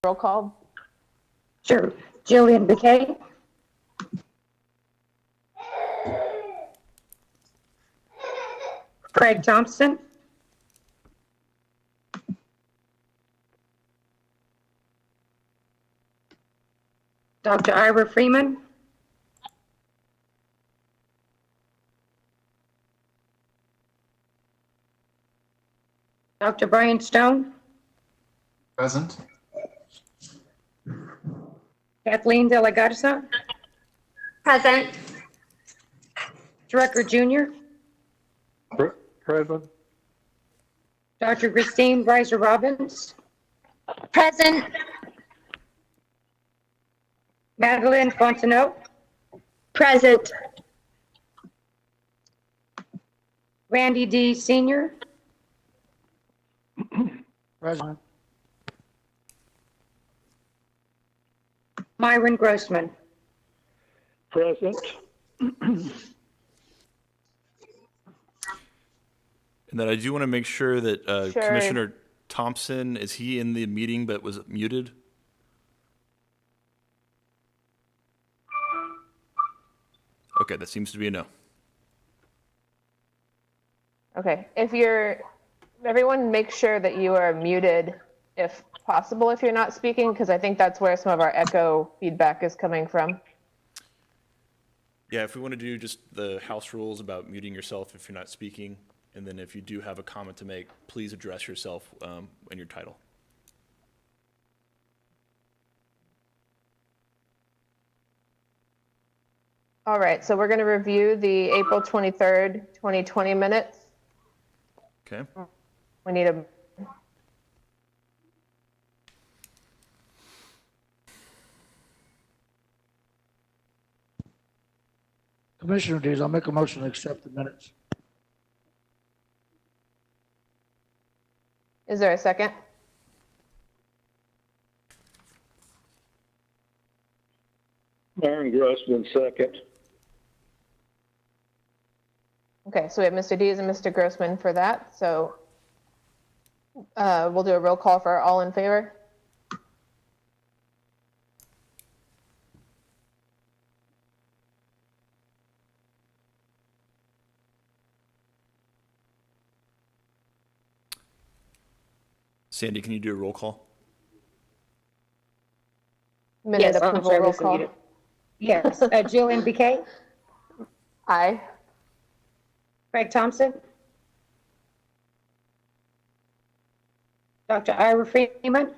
roll call? Sure. Jillian McKay. Craig Thompson. Dr. Ira Freeman. Dr. Brian Stone. Present. Kathleen De La Garza. Present. Drucker Jr. Present. Dr. Christine Reiser Robbins. Present. Madeline Fontenot. Present. Randy D. Sr. Present. Myron Grossman. Present. And then I do want to make sure that Sure. Commissioner Thompson, is he in the meeting but was muted? Okay, that seems to be a no. Okay, everyone make sure that you are muted if possible if you're not speaking, because I think that's where some of our echo feedback is coming from. Yeah, if we want to do just the house rules about muting yourself if you're not speaking, and then if you do have a comment to make, please address yourself in your title. All right, so we're going to review the April 23rd, 2020 minutes. Okay. We need a Commissioner Dees, I'll make a motion to accept the minutes. Is there a second? Aaron Grossman, second. Okay, so we have Mr. Dees and Mr. Grossman for that. So we'll do a roll call for all in favor. Sandy, can you do a roll call? Minute Yes, I'm approval sorry, roll Mr. call. Leader. Yes. Jillian McKay. Aye. Craig Thompson. Dr. Ira Freeman.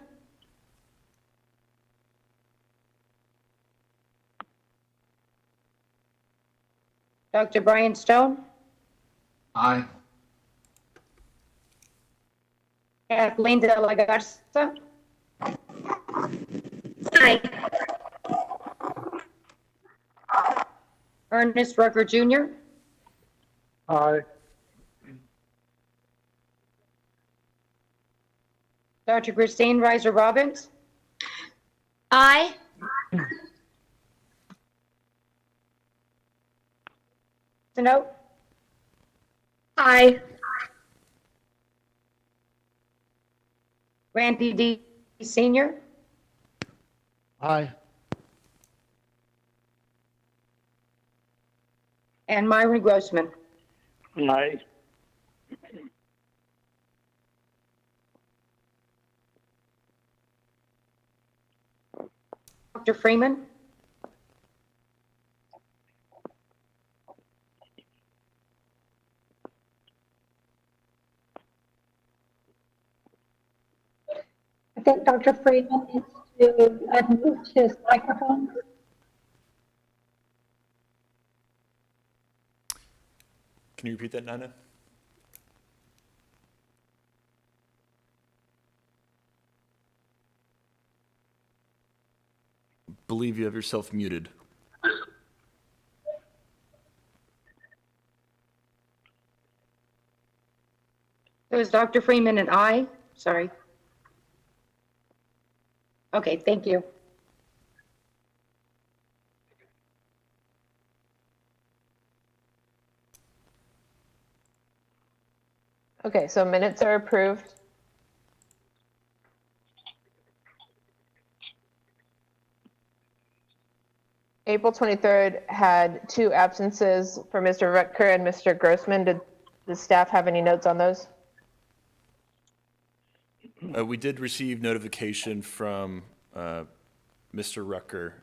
Dr. Brian Stone. Aye. Kathleen De La Garza. Aye. Ernest Rucker Jr. Aye. Dr. Christine Reiser Robbins. Aye. Fontenot. Aye. Randy D. Sr. Aye. and Myron Grossman. Aye. Dr. Freeman. I think Dr. Freeman needs to unmute his microphone. Can you repeat that, Nina? Believe you have yourself muted. It was Dr. Freeman and I. Sorry. Okay, thank you. Okay, so minutes are approved. April 23rd had 2 absences for Mr. Rutker and Mr. Grossman. Did the staff have any notes on those? We did receive notification from Mr. Rucker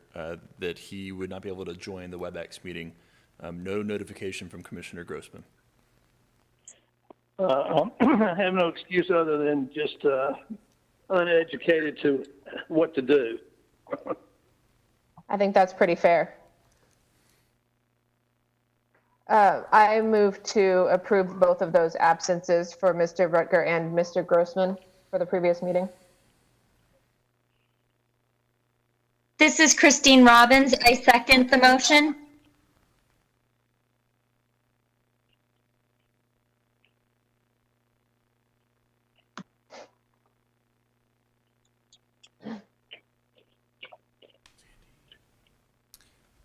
that he would not be able to join the WebEx meeting. No notification from Commissioner Grossman. I have no excuse other than just uneducated to what to do. I think that's pretty fair. I move to approve both of those absences for Mr. Rutger and Mr. Grossman for the previous meeting. This is Christine Robbins. I second the motion.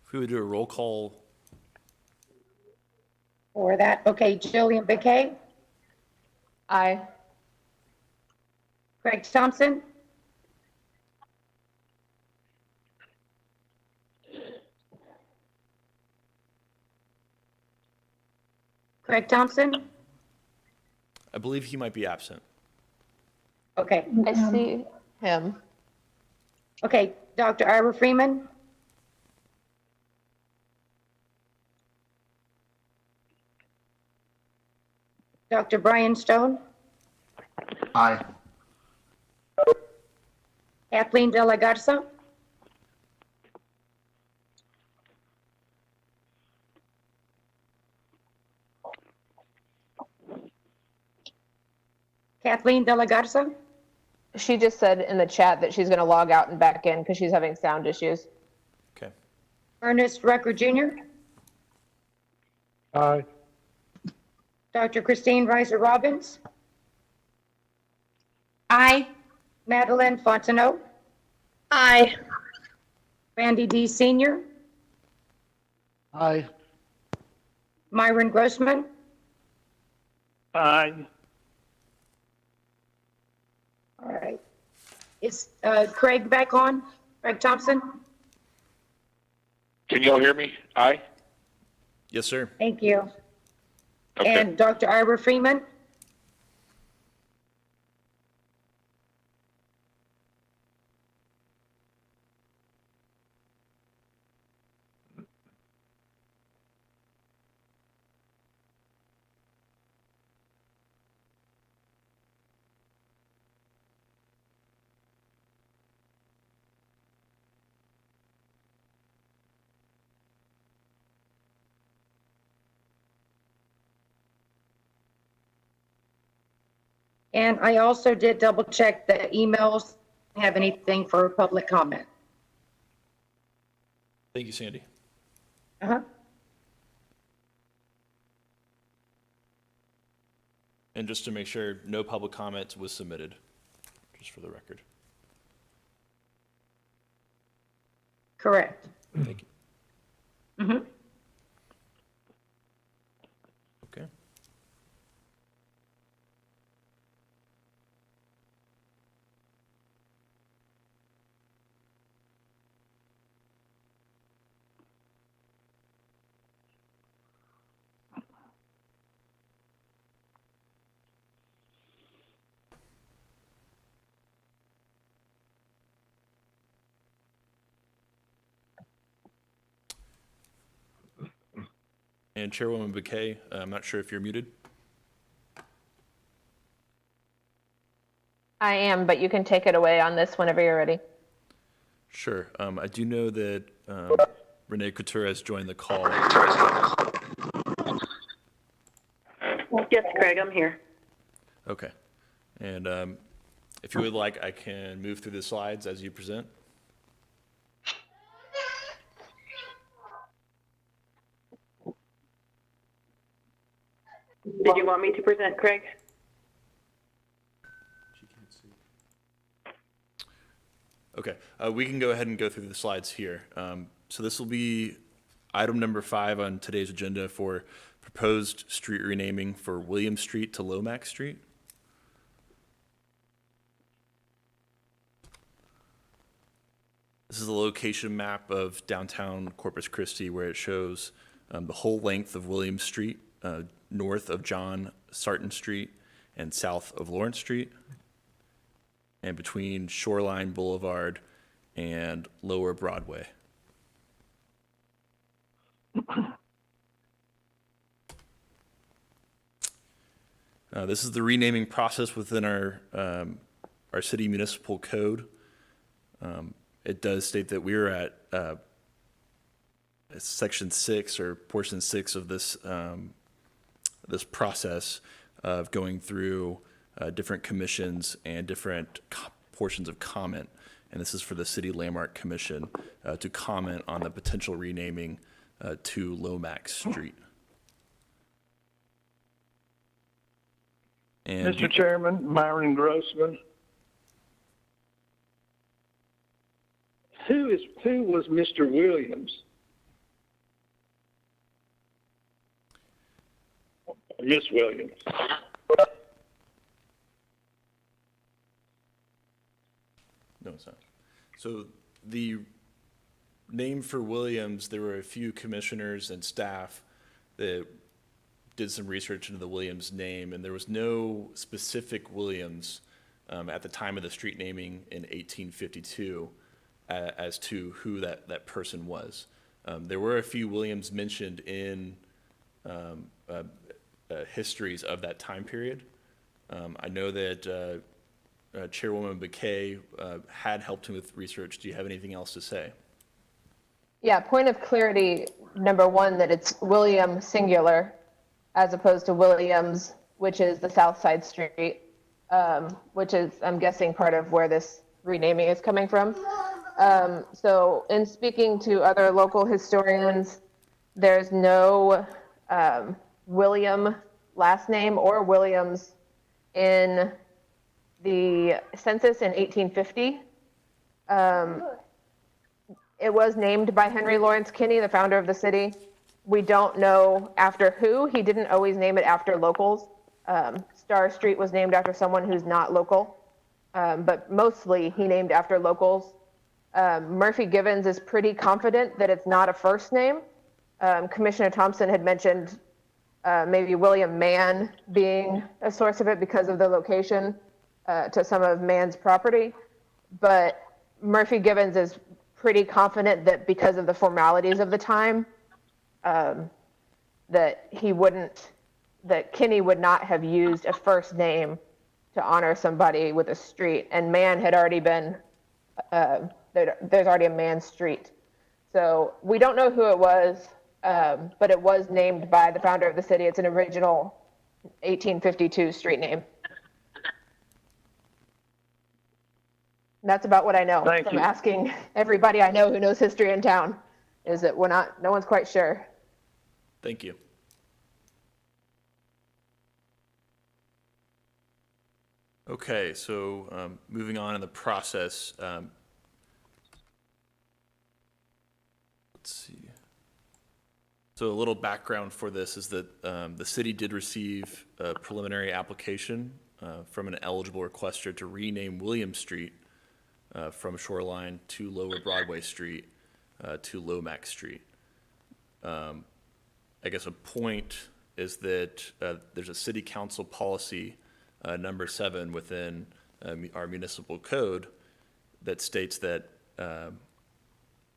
If we would do a roll call, For that, okay, Jillian McKay, Aye. Craig Thompson, Craig Thompson, I believe he might be absent. okay, I see him. okay, Dr. Ira Freeman, Dr. Brian Stone, Aye. Kathleen De La Garza, Kathleen De La Garza, She just said in the chat that she's going to log out and back in because she's having sound issues. Okay. Ernest Rucker Jr., Aye. Dr. Christine Reiser Robbins, Aye. Madeline Fontenot, Aye. Randy D. Sr., Aye. Myron Grossman, Aye. all right. Is Craig back on? Craig Thompson? Can y'all hear me? Aye? Yes, sir. Thank you. Okay. And Dr. Ira Freeman? And I also did double check the emails, have anything for public comment. Thank you, Sandy. Uh-huh. And just to make sure, no public comment was submitted, just for the record. Correct. Thank you. Mm-hmm. Okay. And Chairwoman Bouquet, I'm not sure if you're muted. I am, but you can take it away on this whenever you're ready. Sure. I do know that Renee Couture has joined the call. Yes, Craig, I'm here. Okay. And if you would like, I can move through the slides as you present. Did you want me to present, Craig? Okay, we can go ahead and go through the slides here. So this will be item number 5 on today's agenda for proposed street renaming for William Street to Lomax Street. This is a location map of downtown Corpus Christi where it shows the whole length of William Street, north of John Sarton Street and south of Lawrence Street, and between Shoreline Boulevard and Lower Broadway. This is the renaming process within our city municipal code. It does state that we're at section 6 or portion 6 of this this process of going through different commissions and different portions of comment. And this is for the City Landmark Commission to comment on the potential renaming to Lomax Street. And Mr. Chairman, Myron Grossman. Who was Mr. Williams? Miss Williams. No, it's not. So the name for Williams, there were a few commissioners and staff that did some research into the Williams name, and there was no specific Williams at the time of the street naming in 1852 as to who that person was. There were a few Williams mentioned in histories of that time period. I know that Chairwoman Bakay had helped him with research. Do you have anything else to say? Yeah, point of clarity, number one, that it's William singular as opposed to Williams, which is the South Side Street, which is, I'm guessing, part of where this renaming is coming from. So in speaking to other local historians, there's no William last name or Williams in the census in 1850. It was named by Henry Lawrence Kinney, the founder of the city. We don't know after who. He didn't always name it after locals. Star Street was named after someone who's not local, but mostly he named after locals. Murphy Givens is pretty confident that it's not a first name. Commissioner Thompson had mentioned maybe William Mann being a source of it because of the location to some of Mann's property, but Murphy Givens is pretty confident that because of the formalities of the time, that Kinney would not have used a first name to honor somebody with a street, and Mann had already been, there's already a Mann Street. So we don't know who it was, but it was named by the founder of the city. It's an original 1852 street name. That's about what I know from asking everybody I know who knows history in town, is that no one's quite sure. Thank you. Okay, so moving on in the process, let's see. So a little background for this is that the city did receive a preliminary application from an eligible requester to rename William Street from Shoreline to Lower Broadway Street to Lomax Street. I guess a point is that there's a city council policy number 7 within our municipal code that states that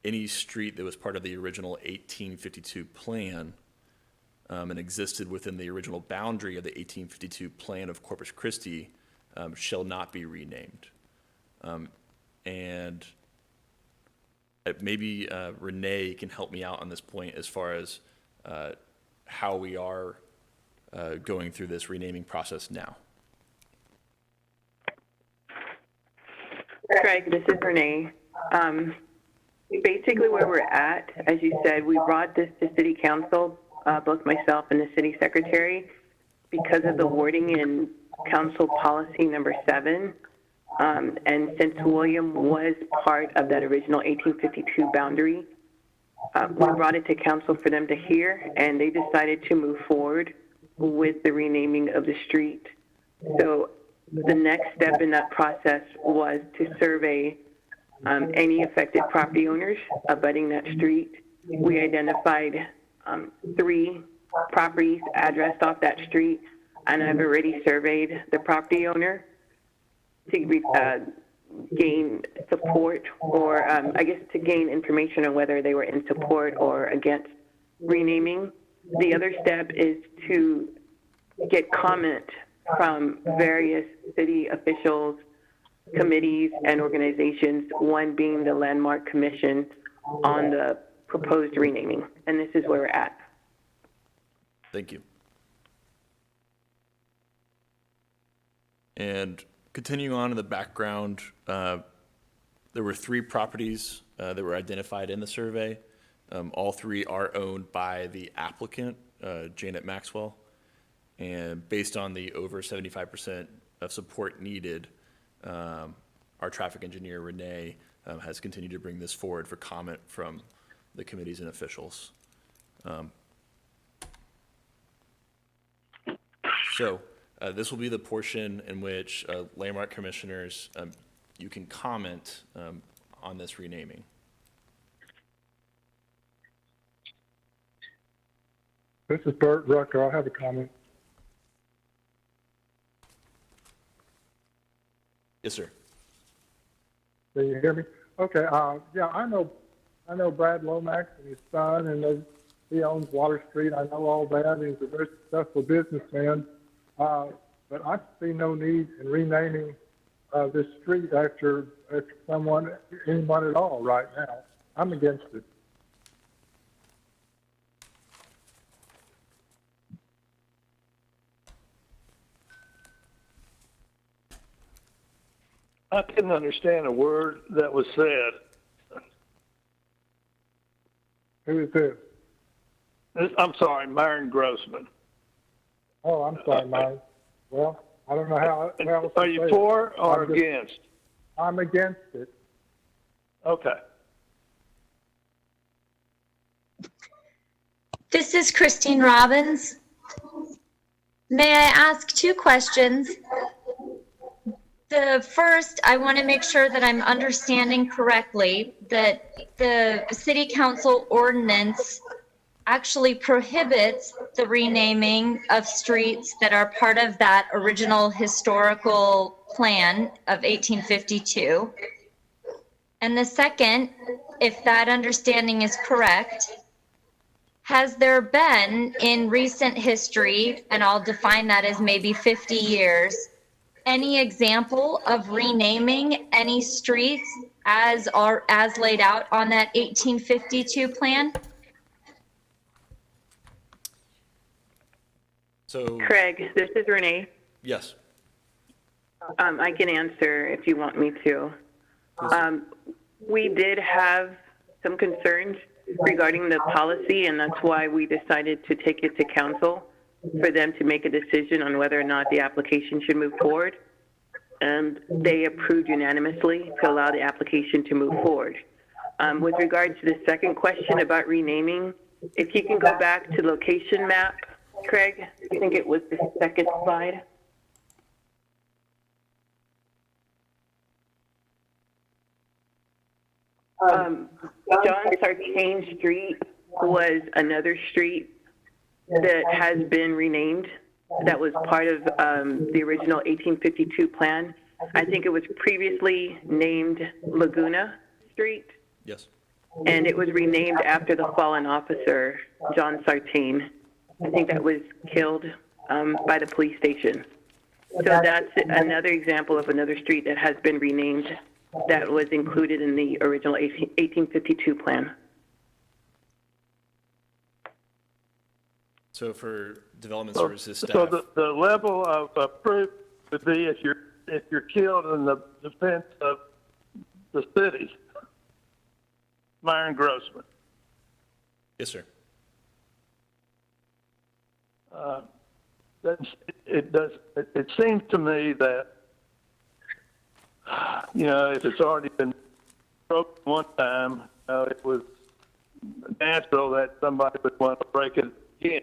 any street that was part of the original 1852 plan and existed within the original boundary of the 1852 plan of Corpus Christi shall not be renamed. And maybe Renee can help me out on this point as far as how we are going through this renaming process now. Craig, this is Renee. Basically where we're at, as you said, we brought this to City Council, both myself and the City Secretary, because of the wording in Council Policy number 7. And since William was part of that original 1852 boundary, we brought it to Council for them to hear, and they decided to move forward with the renaming of the street. So the next step in that process was to survey any affected property owners abutting that street. We identified 3 properties addressed off that street, and I've already surveyed the property owner to gain support, or I guess to gain information on whether they were in support or against renaming. The other step is to get comment from various city officials, committees, and organizations, one being the Landmark Commission, on the proposed renaming. And this is where we're at. Thank you. And continuing on in the background, there were 3 properties that were identified in the survey. All 3 are owned by the applicant, Janet Maxwell. And based on the over 75% of support needed, our traffic engineer, Renee, has continued to bring this forward for comment from the committees and officials. So this will be the portion in which landmark commissioners, you can comment on this renaming. This is Bert Rucker. I have a comment. Yes, sir. Can you hear me? Okay. Yeah, I know Brad Lomax and his son, and he owns Water Street. I know all that. And he's a very successful businessman. But I see no need in renaming this street after anyone at all right now. I'm against it. I couldn't understand a word that was said. Who is this? I'm sorry, Myron Grossman. Oh, I'm sorry, Mike. Well, I don't know how else to Are you say it. for or against? I'm against it. Okay. This is Christine Robbins. May I ask 2 questions? The first, I want to make sure that I'm understanding correctly that the city council ordinance actually prohibits the renaming of streets that are part of that original historical plan of 1852. And the second, if that understanding is correct, has there been in recent history, and I'll define that as maybe 50 years, any example of renaming any streets as laid out on that 1852 plan? So, Craig, this is Renee. yes. I can answer if you want me to. We did have some concerns regarding the policy, and that's why we decided to take it to council for them to make a decision on whether or not the application should move forward. And they approved unanimously to allow the application to move forward. With regard to the second question about renaming, if you can go back to location map, Craig, I think it was the second slide. John Sartain Street was another street that has been renamed. That was part of the original 1852 plan. I think it was previously named Laguna Street, Yes. and it was renamed after the fallen officer, John Sartain. I think that was killed by the police station. So that's another example of another street that has been renamed that was included in the original 1852 plan. So for development services staff. So the level of proof would be if you're killed in the defense of the city. Myron Grossman. Yes, sir. It seems to me that, if it's already been broken one time, it was natural that somebody would want to break it again.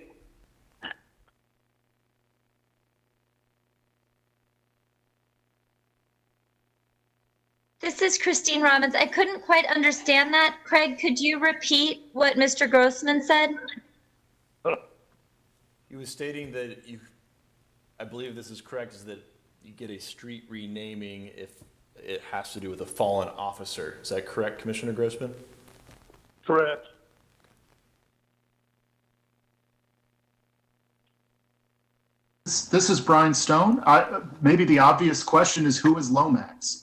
This is Christine Robbins. I couldn't quite understand that. Craig, could you repeat what Mr. Grossman said? He was stating that I believe this is correct, is that you get a street renaming if it has to do with a fallen officer. Is that correct, Commissioner Grossman? Correct. This is Brian Stone. Maybe the obvious question is, who is Lomax?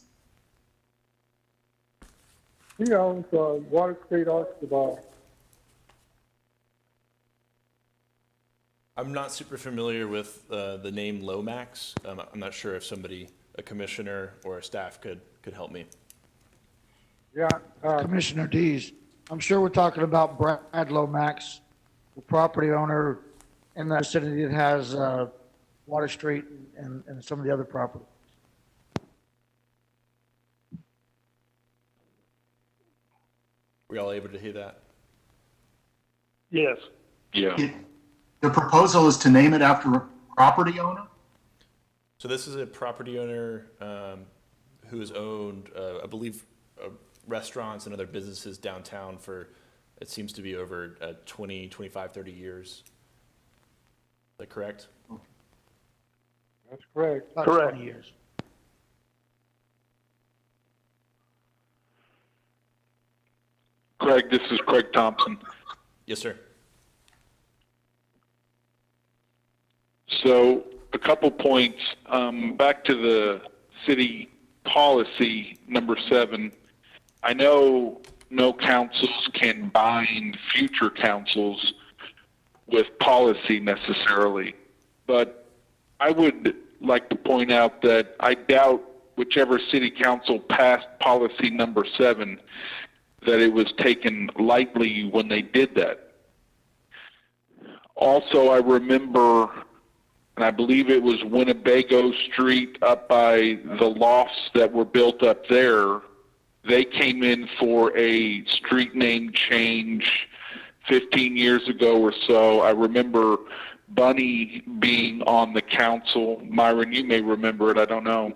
He owns Water Street Archibald. I'm not super familiar with the name Lomax. I'm not sure if a commissioner or a staff could help me. Yeah, Commissioner Dees, I'm sure we're talking about Brad Lomax, the property owner in that vicinity that has Water Street and some of the other property. Were y'all able to hear that? Yes. Yeah. The proposal is to name it after a property owner? So this is a property owner who has owned, I believe, restaurants and other businesses downtown for, it seems to be over 20, 25, 30 years. Is that correct? that's correct. About Correct. 20 years. Craig, this is Craig Thompson. Yes, sir. So a couple points. Back to the city policy number 7. I know no councils can bind future councils with policy necessarily, but I would like to point out that I doubt whichever city council passed policy number 7 that it was taken lightly when they did that. Also, I remember, and I believe it was Winnebago Street up by the lofts that were built up there, they came in for a street name change 15 years ago or so. I remember Bunny being on the council. Myron, you may remember it, I don't know.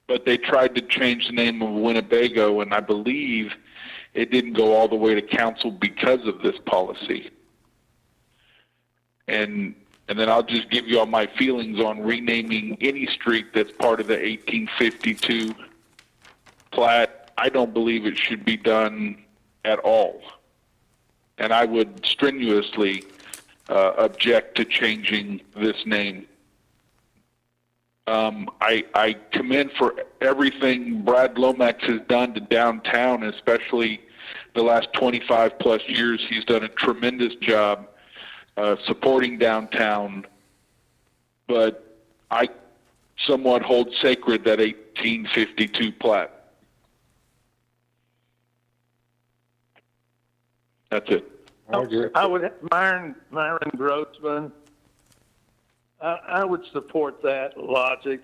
But they tried to change the name of Winnebago, and I believe it didn't go all the way to council because of this policy. And then I'll just give you all my feelings on renaming any street that's part of the 1852 plat. I don't believe it should be done at all. And I would strenuously object to changing this name. I commend for everything Brad Lomax has done to downtown, especially the last 25 plus years. He's done a tremendous job supporting downtown, but I somewhat hold sacred that 1852 plat. That's it. I agree. I would, Myron Grossman, I would support that logic.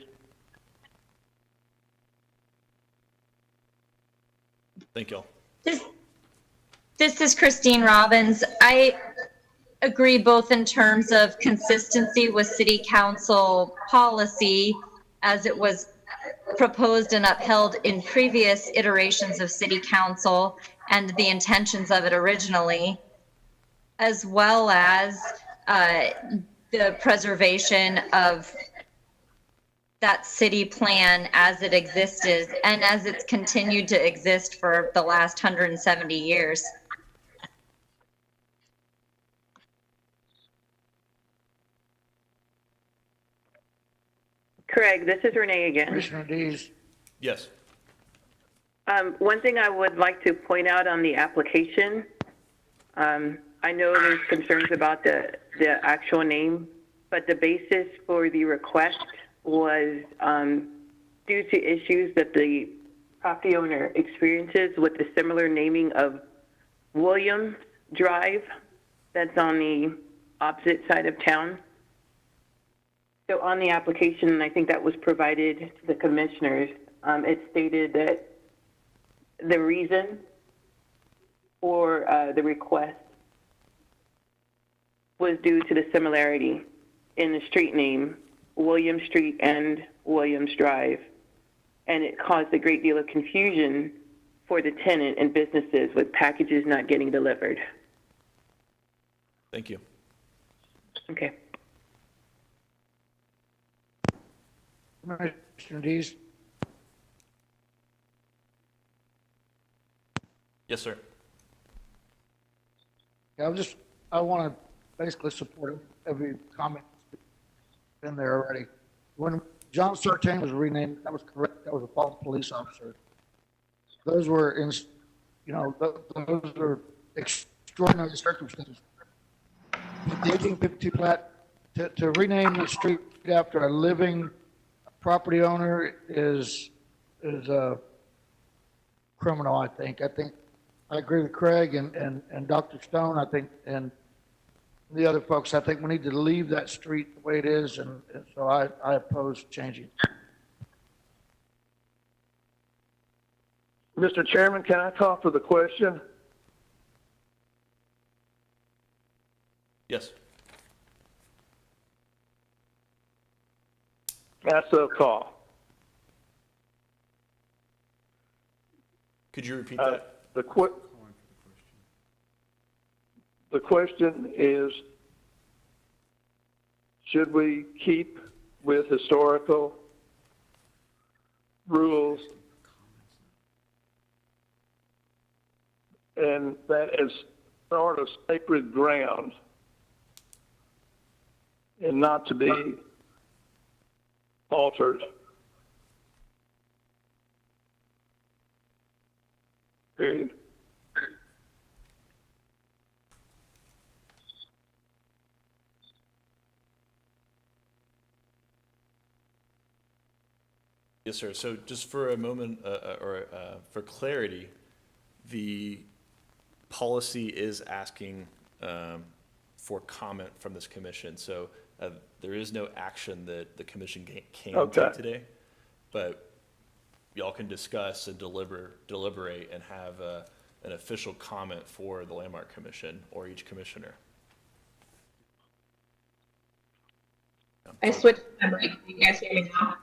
Thank y'all. This is Christine Robbins. I agree both in terms of consistency with city council policy as it was proposed and upheld in previous iterations of city council and the intentions of it originally, as well as the preservation of that city plan as it existed and as it's continued to exist for the last 170 years. Craig, this is Renee again. Commissioner Dees, Yes. One thing I would like to point out on the application, I know there's concerns about the actual name, but the basis for the request was due to issues that the property owner experiences with the similar naming of Williams Drive that's on the opposite side of town. So on the application, and I think that was provided to the commissioners, it stated that the reason for the request was due to the similarity in the street name, Williams Street and Williams Drive. and it caused a great deal of confusion for the tenant and businesses with packages not getting delivered. Thank you. Okay. Commissioner Dees? Yes, sir. Yeah, I want to basically support every comment in there already. When John Sartain was renamed, that was correct. That was a false police officer. Those were those are extraordinary circumstances. The 1852 plat, to rename the street after a living property owner is criminal, I think. I agree with Craig and Dr. Stone, I think, and the other folks. I think we need to leave that street the way it is, and so I oppose changing. Mr. Chairman, can I call for the question? Yes. That's a call. Could you repeat that? The question is, should we keep with historical rules and that is sort of sacred ground and not to be altered? Period. Yes, sir. So just for a moment, for clarity, the policy is asking for comment from this commission. So there is no action that the commission can take today, but y'all can discuss and deliberate and have an official comment for the Landmark Commission or each commissioner. I switched my mic. Can you guys hear me now?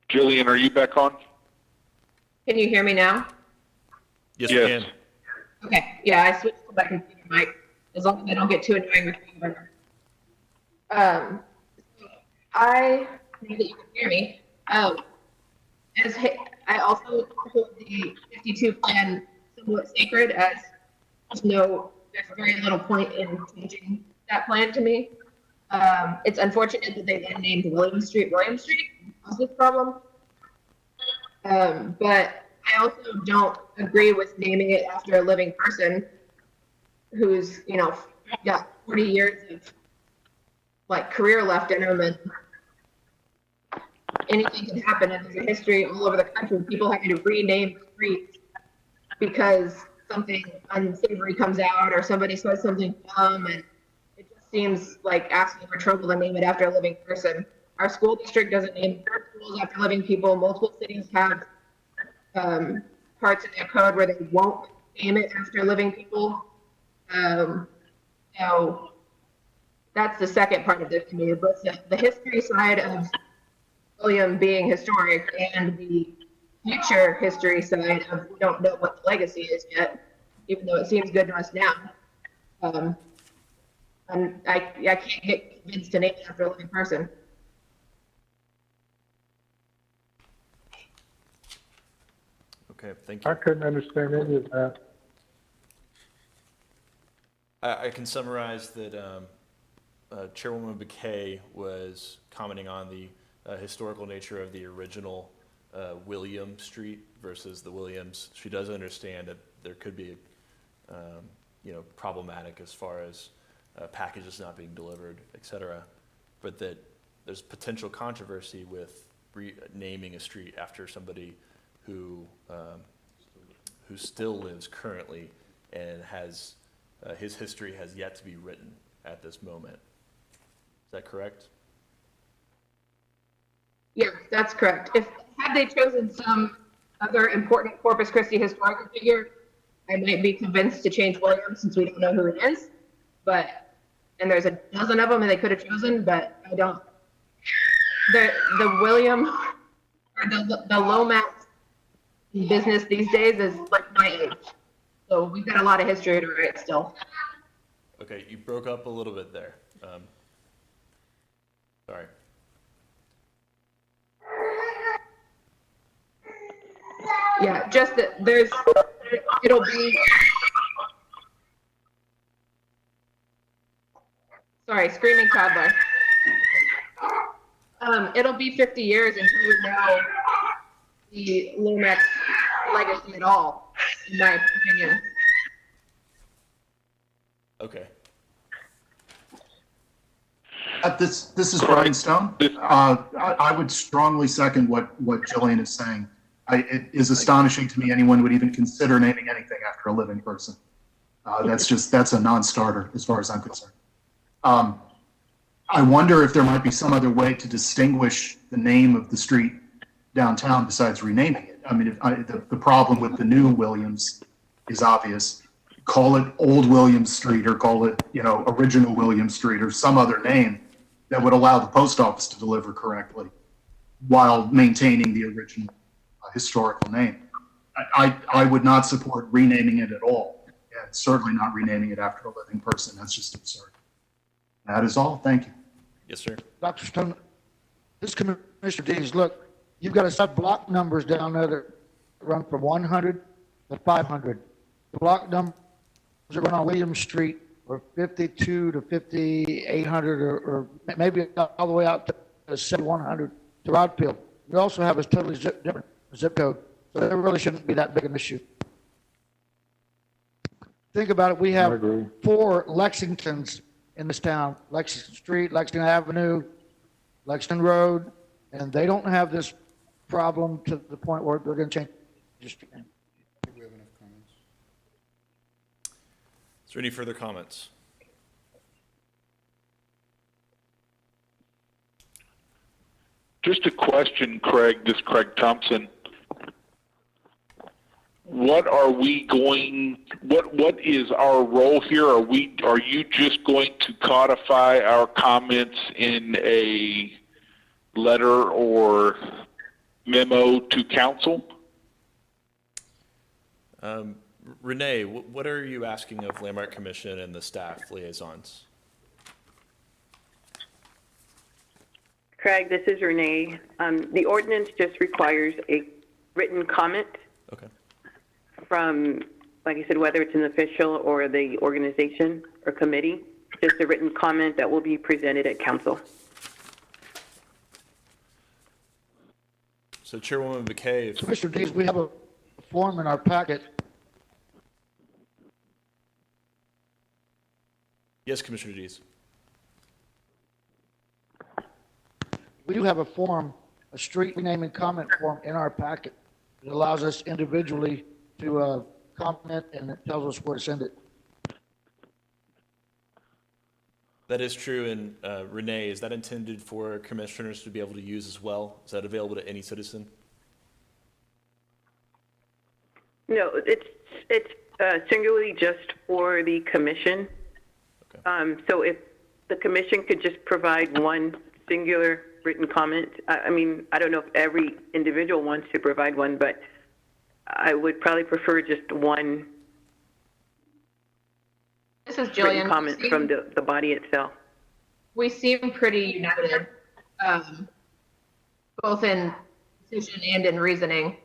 Jillian, are you back on? Can you hear me now? Yes, we can. Okay, yeah, I switched to my computer mic, as long as I don't get too annoying with you. Now that you can hear me, I also hold the 52 plan somewhat sacred, as there's very little point in changing that plan to me. It's unfortunate that they then named William Street was this problem. But I also don't agree with naming it after a living person who's, got 40 years of career left in him, and anything can happen. And there's a history all over the country, people having to rename streets because something unsavory comes out or somebody says something dumb, and it just seems like asking for trouble to name it after a living person. Our school district doesn't name their schools after living people. Multiple cities have parts in their code where they won't name it after living people. So that's the second part of this to me. But the history side of William being historic and the future history side of we don't know what the legacy is yet, even though it seems good to us now. And I can't get convinced to name it after a living person. Okay, thank you. I couldn't understand any of that. I can summarize that Chairwoman Bakay was commenting on the historical nature of the original William Street versus the Williams. She does understand that there could be, problematic as far as packages not being delivered, et cetera, but that there's potential controversy with renaming a street after somebody who still lives currently and has his history has yet to be written at this moment. Is that correct? Yeah, that's correct. Had they chosen some other important Corpus Christi historical figure, I might be convinced to change William since we don't know who it is. And there's a dozen of them and they could have chosen, but I don't The William, or the Lomax business these days is like my age. So we've got a lot of history to write still. Okay, you broke up a little bit there. Sorry. Yeah, just that it'll be, sorry, screaming toddler. It'll be 50 years until we know the Lomax legacy at all, in my opinion. Okay. This is Brian Stone. I would strongly second what Jillian is saying. It is astonishing to me anyone would even consider naming anything after a living person. That's a non-starter as far as I'm concerned. I wonder if there might be some other way to distinguish the name of the street downtown besides renaming it. I mean, the problem with the new Williams is obvious. Call it Old Williams Street, or call it, Original Williams Street, or some other name that would allow the post office to deliver correctly while maintaining the original historical name. I would not support renaming it at all, and certainly not renaming it after a living person. That's just absurd. That is all. Thank you. Yes, sir. Dr. Stone, this Commissioner Deans, look, you've got to set block numbers down there that run from 100 to 500. The block numbers that run on William Street are 52 to 5800, or maybe all the way out to 7100 to Rodfield. We also have a totally different zip code, so there really shouldn't be that big an issue. Think about it. We have 4 Lexingtons in this town: Lexington Street, Lexington Avenue, Lexington Road, and they don't have this problem to the point where they're going to change the street name. We have enough comments. Is there any further comments? Just a question, Craig. This is Craig Thompson. What is our role here? Are you just going to codify our comments in a letter or memo to council? Renee, what are you asking of Landmark Commission and the staff liaisons? Craig, this is Renee. The ordinance just requires a written comment. Okay. From, like I said, whether it's an official or the organization or committee, just a written comment that will be presented at council. So Chairwoman McKay, Mr. Dees, we have a form in our packet. Yes, Commissioner Dees. We do have a form, a street name and comment form in our packet. It allows us individually to comment, and it tells us where to send it. That is true. And Renee, is that intended for commissioners to be able to use as well? Is that available to any citizen? No, it's singularly just for the commission. Okay. So if the commission could just provide one singular written comment, I mean, I don't know if every individual wants to provide one, but I would probably prefer just one This is written Jillian. comment from the body itself. We seem pretty united, both in decision and in reasoning.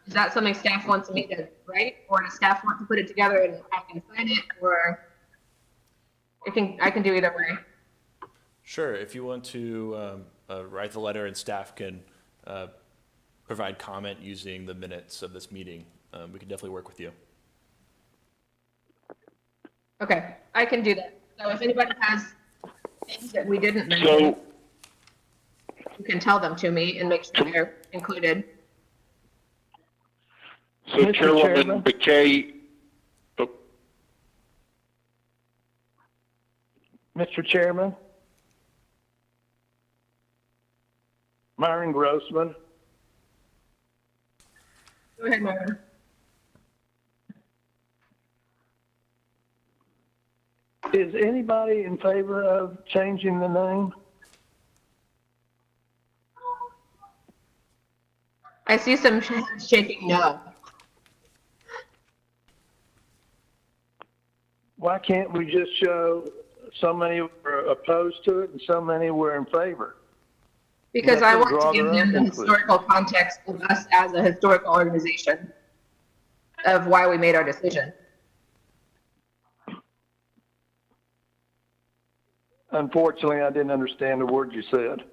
Is that something staff wants me to write, or does staff want to put it together and I can sign it, or I can do either way? Sure. If you want to write the letter and staff can provide comment using the minutes of this meeting, we can definitely work with you. Okay, I can do that. So if anybody has things that we didn't mention, you can tell them to me and make sure they're included. So Chairwoman McKay, Mr. Chairman, Myron Grossman. Go ahead, Myron. Is anybody in favor of changing the name? I see some shaking no. Why can't we just show so many were opposed to it and so many were in favor? Because Let I them want to draw give their them own the conclusion. historical context of us as a historical organization of why we made our decision. Unfortunately, I didn't understand the word you said.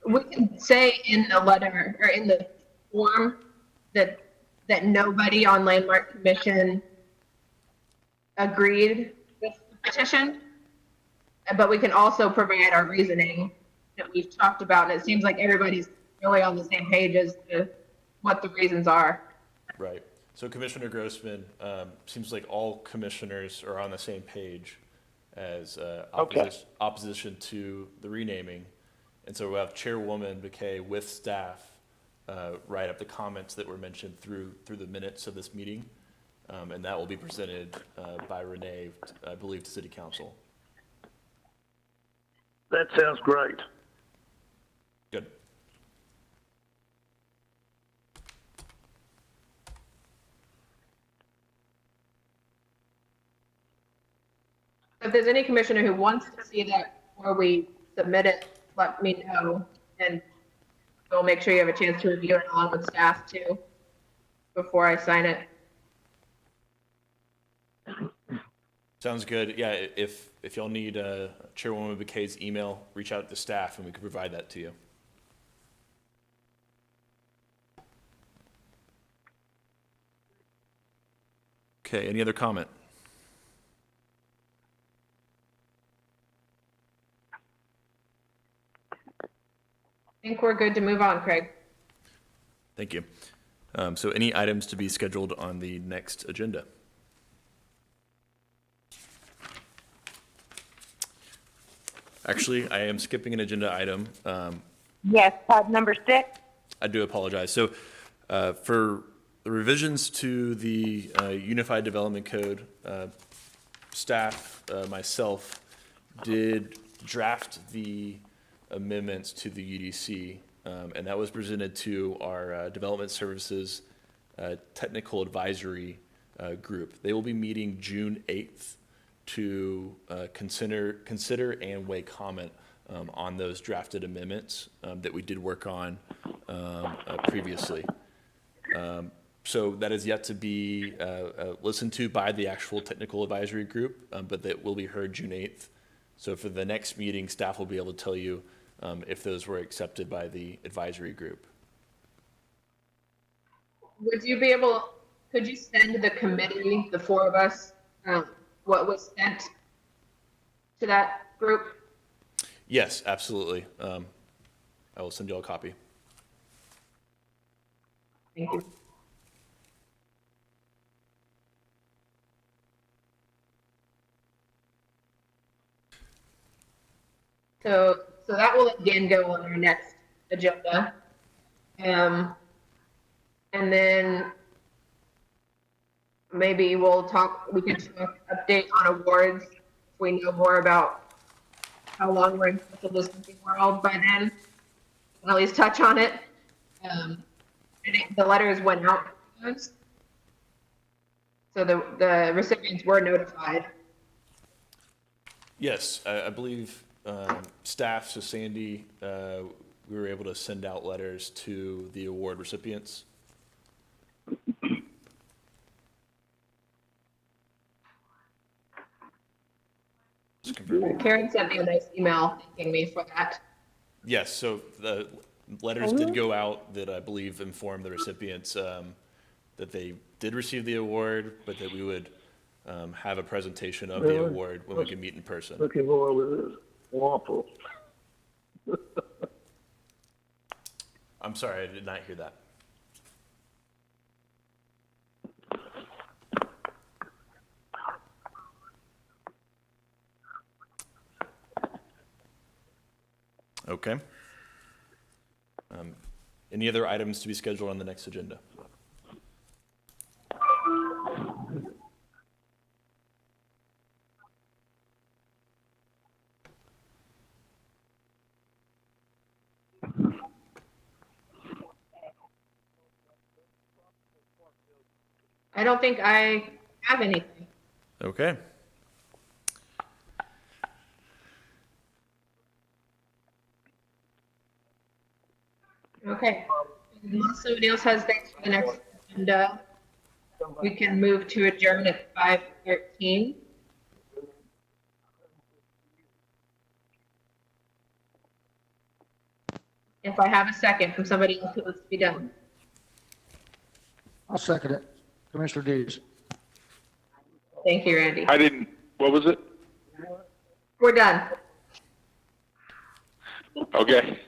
We can say in the letter or in the form that nobody on Landmark Commission agreed with the petition, but we can also provide our reasoning that we've talked about, and it seems like everybody's really on the same page as to what the reasons are. Right. So Commissioner Grossman, seems like all commissioners are on the same page as opposition to the renaming. And so we'll have Chairwoman McKay with staff write up the comments that were mentioned through the minutes of this meeting. And that will be presented by Renee, I believe, to City Council. That sounds great. Good. If there's any commissioner who wants to see that before we submit it, let me know, and we'll make sure you have a chance to review it along with staff too, before I sign it. Sounds good. Yeah, if y'all need Chairwoman McKay's email, reach out to staff and we can provide that to you. Okay, any other comment? I think we're good to move on, Craig. Thank you. So any items to be scheduled on the next agenda? Actually, I am skipping an agenda item. Yes, number 6. I do apologize. So for the revisions to the Unified Development Code, staff, myself, did draft the amendments to the UDC, and that was presented to our Development Services Technical Advisory Group. They will be meeting June 8th to consider and weigh comment on those drafted amendments that we did work on previously. So that is yet to be listened to by the actual technical advisory group, but that will be heard June 8th. So for the next meeting, staff will be able to tell you if those were accepted by the advisory group. Would you be able, could you send the committee, the four of us, what was sent to that group? Yes, absolutely. I will send you all a copy. Thank you. So that will again go on our next agenda. And then maybe we can talk update on awards if we know more about how long we're in social distancing world by then. We'll at least touch on it. I think the letters went out. So the recipients were notified. Yes, I believe staff, so Sandy, we were able to send out letters to the award recipients. Just confirming. Karen sent me a nice email thanking me for that. Yes, so the letters did go out that I believe informed the recipients that they did receive the award, but that we would have a presentation of the award when we can meet in person. Looking more with this waffle. I'm sorry, I did not hear that. Okay. Any other items to be scheduled on the next agenda? I don't think I have anything. Okay. Okay. Unless somebody else has things for the next agenda, we can move to adjourn at 5:13. If I have a second from somebody else who wants to be done. I'll second it. Commissioner Dees. Thank you, Randy. I didn't, what was it? We're done. Okay.